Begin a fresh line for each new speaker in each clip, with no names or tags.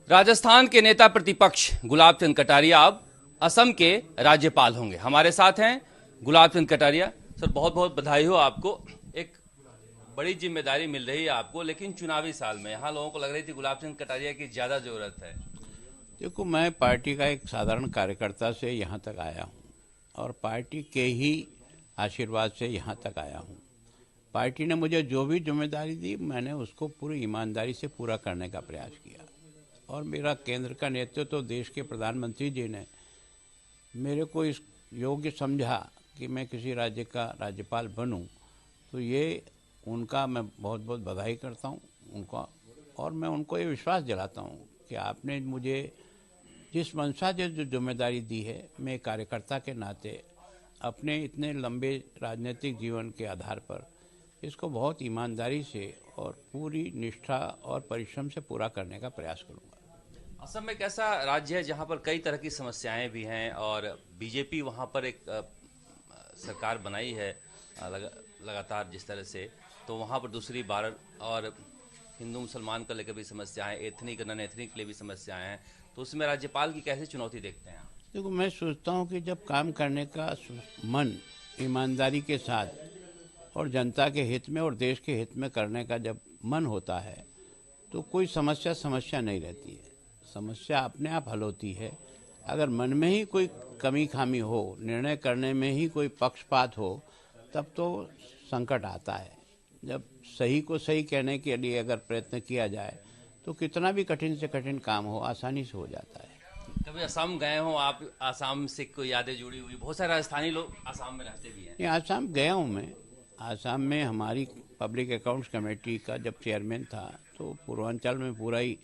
राजस्थान के नेता प्रतिपक्ष गुलाब चंद कटारिया अब असम के राज्यपाल होंगे। हमारे साथ हैं गुलाब चंद कटारिया। सर, बहुत बहुत बधाई हो आपको। एक बड़ी जिम्मेदारी मिल रही है आपको, लेकिन चुनावी साल में यहाँ लोगों को लग रही थी गुलाब चंद कटारिया की ज्यादा जरूरत है।
देखो, मैं पार्टी का एक साधारण कार्यकर्ता से यहाँ तक आया हूँ और पार्टी के ही आशीर्वाद से यहाँ तक आया हूँ। पार्टी ने मुझे जो भी जिम्मेदारी दी, मैंने उसको पूरी ईमानदारी से पूरा करने का प्रयास किया और मेरा केंद्र का नेतृत्व तो देश के प्रधानमंत्री जी ने मेरे को इस योग्य समझा कि मैं किसी राज्य का राज्यपाल बनूं, तो ये उनका मैं बहुत बहुत बधाई करता हूं उनका। और मैं उनको ये विश्वास दिलाता हूं कि आपने मुझे जिस मंशा से जो जिम्मेदारी दी है, मैं कार्यकर्ता के नाते अपने इतने लंबे राजनीतिक जीवन के आधार पर इसको बहुत ईमानदारी से और पूरी निष्ठा और परिश्रम से पूरा करने का प्रयास करूंगा।
असम में एक ऐसा राज्य है जहाँ पर कई तरह की समस्याएं भी हैं और बीजेपी वहाँ पर एक सरकार बनाई है लगातार जिस तरह से, तो वहाँ पर दूसरी बार और हिंदू मुसलमान को लेकर भी समस्याएं, एथनिक नॉन एथनिक के लिए भी समस्याएं हैं, तो उसमें राज्यपाल की कैसे चुनौती देखते हैं आप?
देखो, मैं सोचता हूँ कि जब काम करने का मन ईमानदारी के साथ और जनता के हित में और देश के हित में करने का जब मन होता है, तो कोई समस्या नहीं रहती है। समस्या अपने आप हल होती है। अगर मन में ही कोई कमी खामी हो, निर्णय करने में ही कोई पक्षपात हो, तब तो संकट आता है। जब सही को सही कहने के लिए अगर प्रयत्न किया जाए, तो कितना भी कठिन से कठिन काम हो, आसानी से हो जाता है।
कभी असम गए हो आप? असम से कोई यादें जुड़ी हुई? बहुत सारे राजस्थानी लोग असम में रहते भी हैं।
ये असम गया हूँ मैं। असम में हमारी पब्लिक अकाउंट्स कमेटी का जब चेयरमैन था, तो पूर्वांचल में पूरा ही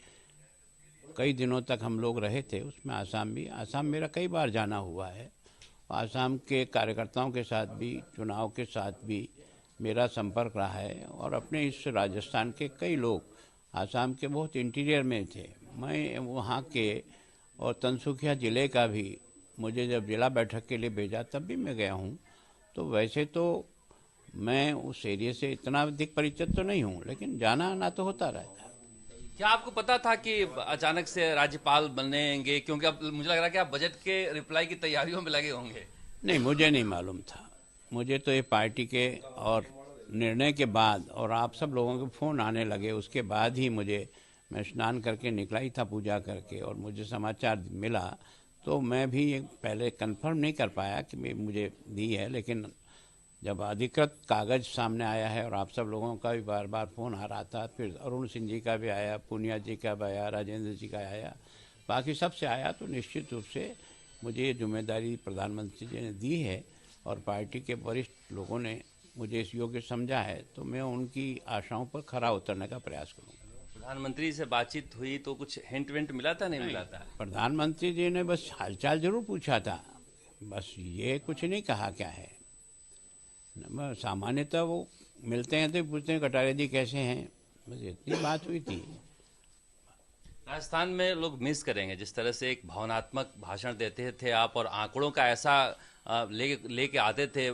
कई दिनों तक हम लोग रहे थे। उसमें आसाम मेरा कई बार जाना हुआ है। आसाम के कार्यकर्ताओं के साथ भी, चुनाव के साथ भी मेरा संपर्क रहा है और अपने इस राजस्थान के कई लोग आसाम के बहुत इंटीरियर में थे। मैं वहाँ के और तनसुखिया ज़िले का भी, मुझे जब जिला बैठक के लिए भेजा तब भी मैं गया हूँ। तो वैसे तो मैं उस एरिया से इतना अधिक परिचित तो नहीं हूँ, लेकिन जाना आना तो होता रहता है।
क्या आपको पता था कि अचानक से राज्यपाल बनेंगे? क्योंकि अब मुझे लग रहा है कि आप बजट के रिप्लाई की तैयारियों में लगे होंगे।
नहीं, मुझे नहीं मालूम था। मुझे तो ये पार्टी के और निर्णय के बाद और आप सब लोगों के फ़ोन आने लगे, उसके बाद ही मैं स्नान करके निकला ही था पूजा करके, और मुझे समाचार मिला। तो मैं भी पहले कंफर्म नहीं कर पाया कि मुझे दी है, लेकिन जब अधिकृत कागज़ सामने आया है और आप सब लोगों का भी बार बार फ़ोन आ रहा था, फिर अरुण सिंह जी का भी आया, पूनिया जी का भी आया, राजेंद्र जी का आया, बाकी सब से आया, तो निश्चित रूप से मुझे ये जिम्मेदारी प्रधानमंत्री जी ने दी है और पार्टी के वरिष्ठ लोगों ने मुझे इस योग्य समझा है, तो मैं उनकी आशाओं पर खरा उतरने का प्रयास करूँगा।
प्रधानमंत्री से बातचीत हुई तो कुछ हिंट विंट मिला था? नहीं मिला था?
प्रधानमंत्री जी ने बस हालचाल जरूर पूछा था, बस ये कुछ नहीं कहा क्या है। सामान्यतः वो मिलते हैं तो पूछते हैं कटारिया जी कैसे हैं, बस इतनी बात हुई थी।
राजस्थान में लोग मिस करेंगे जिस तरह से एक भावनात्मक भाषण देते थे आप, और आंकड़ों का ऐसा लेके आते थे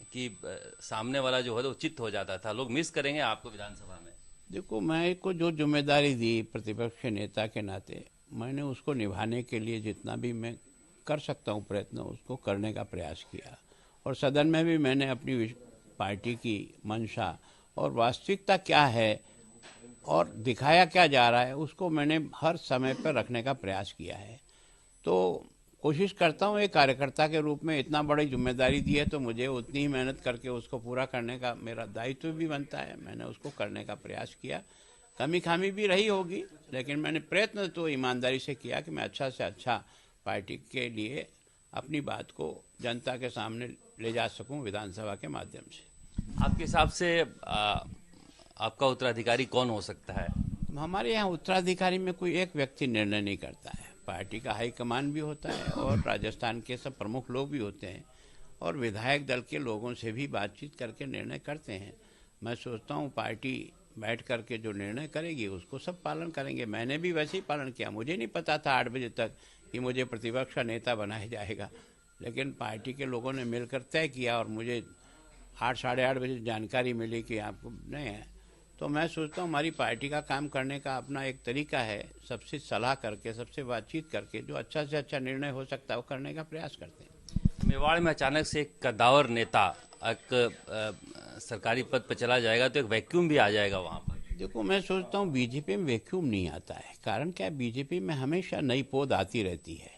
कि सामने वाला जो है वो चित्त हो जाता था। लोग मिस करेंगे आपको विधानसभा में।
देखो, मैं को जो जिम्मेदारी दी प्रतिपक्ष नेता के नाते, मैंने उसको निभाने के लिए जितना भी मैं कर सकता हूँ प्रयत्न, उसको करने का प्रयास किया। और सदन में भी मैंने अपनी पार्टी की मंशा और वास्तविकता क्या है और दिखाया क्या जा रहा है, उसको मैंने हर समय पर रखने का प्रयास किया है। तो कोशिश करता हूँ एक कार्यकर्ता के रूप में, इतना बड़ी जिम्मेदारी दी है तो मुझे उतनी ही मेहनत करके उसको पूरा करने का मेरा दायित्व भी बनता है। मैंने उसको करने का प्रयास किया। कमी खामी भी रही होगी, लेकिन मैंने प्रयत्न तो ईमानदारी से किया कि मैं अच्छा से अच्छा पार्टी के लिए अपनी बात को जनता के सामने ले जा सकूं विधानसभा के माध्यम से।
आपके हिसाब से आपका उत्तराधिकारी कौन हो सकता है?
हमारे यहाँ उत्तराधिकारी में कोई एक व्यक्ति निर्णय नहीं करता है। पार्टी का हाईकमान भी होता है और राजस्थान के सब प्रमुख लोग भी होते हैं और विधायक दल के लोगों से भी बातचीत करके निर्णय करते हैं। मैं सोचता हूँ पार्टी बैठ करके जो निर्णय करेगी उसको सब पालन करेंगे। मैंने भी वैसे ही पालन किया। मुझे नहीं पता था 8 बजे तक कि मुझे प्रतिपक्ष का नेता बनाया जाएगा, लेकिन पार्टी के लोगों ने मिलकर तय किया और मुझे 8 साढ़े 8 बजे जानकारी मिली कि आपको नहीं है, तो मैं सोचता हूँ हमारी पार्टी का काम करने का अपना एक तरीका है, सबसे सलाह करके, सबसे बातचीत करके जो अच्छा से अच्छा निर्णय हो सकता है वो करने का प्रयास करते हैं।
मेवाड़ में अचानक से एक कद्दावर नेता एक सरकारी पद पर चला जाएगा तो एक वैक्यूम भी आ जाएगा वहाँ पर।
देखो, मैं सोचता हूँ बीजेपी में वैक्यूम नहीं आता है। कारण क्या है, बीजेपी में हमेशा नई पोद आती रहती है।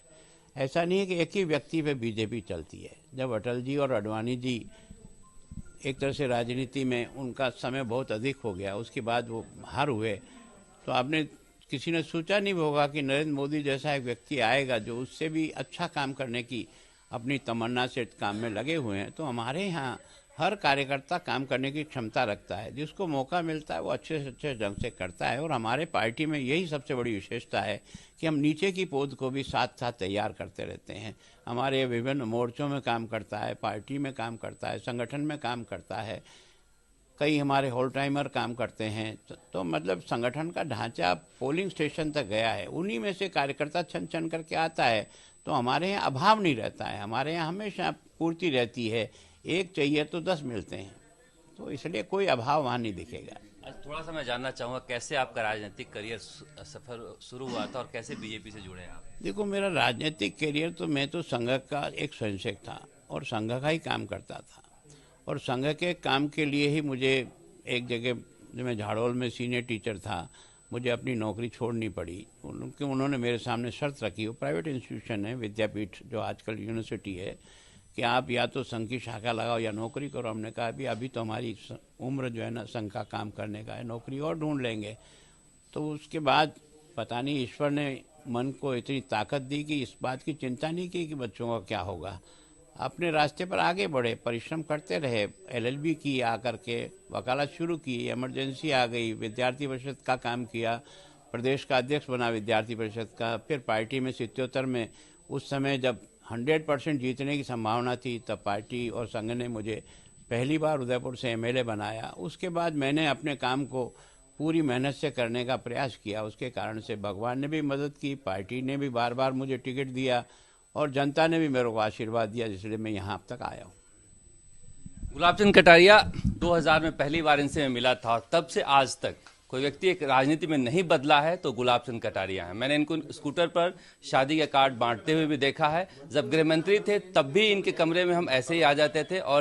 ऐसा नहीं है कि एक ही व्यक्ति पे बीजेपी चलती है। जब अटल जी और आडवाणी जी एक तरह से राजनीति में उनका समय बहुत अधिक हो गया, उसके बाद वो हार हुए, तो आपने किसी ने सोचा नहीं होगा कि नरेंद्र मोदी जैसा एक व्यक्ति आएगा जो उससे भी अच्छा काम करने की अपनी तमन्ना से काम में लगे हुए हैं। तो हमारे यहाँ हर कार्यकर्ता काम करने की क्षमता रखता है, जिसको मौका मिलता है वो अच्छे से अच्छे ढंग से करता है। और हमारे पार्टी में यही सबसे बड़ी विशेषता है कि हम नीचे की पोद को भी साथ साथ तैयार करते रहते हैं। हमारे विभिन्न मोर्चों में काम करता है, पार्टी में काम करता है, संगठन में काम करता है, कई हमारे होल टाइमर काम करते हैं। तो मतलब संगठन का ढांचा पोलिंग स्टेशन तक गया है, उन्हीं में से कार्यकर्ता छन छन करके आता है। तो हमारे यहाँ अभाव नहीं रहता है, हमारे यहाँ हमेशा पूर्ति रहती है। एक चाहिए तो 10 मिलते हैं, तो इसलिए कोई अभाव वहाँ नहीं दिखेगा।
आज थोड़ा सा मैं जानना चाहूँगा कैसे आपका राजनीतिक करियर सफर शुरू हुआ था और कैसे बीजेपी से जुड़े आप?
देखो, मेरा राजनीतिक करियर तो मैं तो संघ का एक स्वयंसेवक था और संघ का ही काम करता था। और संघ के काम के लिए ही मुझे एक जगह, जब मैं झाड़ोल में सीनियर टीचर था, मुझे अपनी नौकरी छोड़नी पड़ी। उन्होंने मेरे सामने शर्त रखी, वो प्राइवेट इंस्टीट्यूशन है, विद्यापीठ जो आजकल यूनिवर्सिटी है, कि आप या तो संघ की शाखा लगाओ या नौकरी करो। हमने कहा अभी तो हमारी उम्र जो है ना संघ का काम करने का है, नौकरी और ढूंढ लेंगे। तो उसके बाद पता नहीं ईश्वर ने मन को इतनी ताकत दी कि इस बात की चिंता नहीं की कि बच्चों का क्या होगा। अपने रास्ते पर आगे बढ़े, परिश्रम करते रहे, LLB की, आकर के वकालत शुरू की, इमरजेंसी आ गई, विद्यार्थी परिषद का काम किया, प्रदेश का अध्यक्ष बना विद्यार्थी परिषद का। फिर पार्टी में 77 में, उस समय जब 100% जीतने की संभावना थी, तब पार्टी और संघ ने मुझे पहली बार उदयपुर से MLA बनाया। उसके बाद मैंने अपने काम को पूरी मेहनत से करने का प्रयास किया। उसके कारण से भगवान ने भी मदद की, पार्टी ने भी बार बार मुझे टिकट दिया और जनता ने भी मेरे को आशीर्वाद दिया, इसलिए मैं यहाँ अब तक आया हूँ।
गुलाबचंद कटारिया 2000 में पहली बार इनसे मैं मिला था और तब से आज तक कोई व्यक्ति एक राजनीति में नहीं बदला है तो गुलाबचंद कटारिया है। मैंने इनको स्कूटर पर शादी का कार्ड बांटते हुए भी देखा है। जब गृह मंत्री थे तब भी इनके कमरे में हम ऐसे ही आ जाते थे और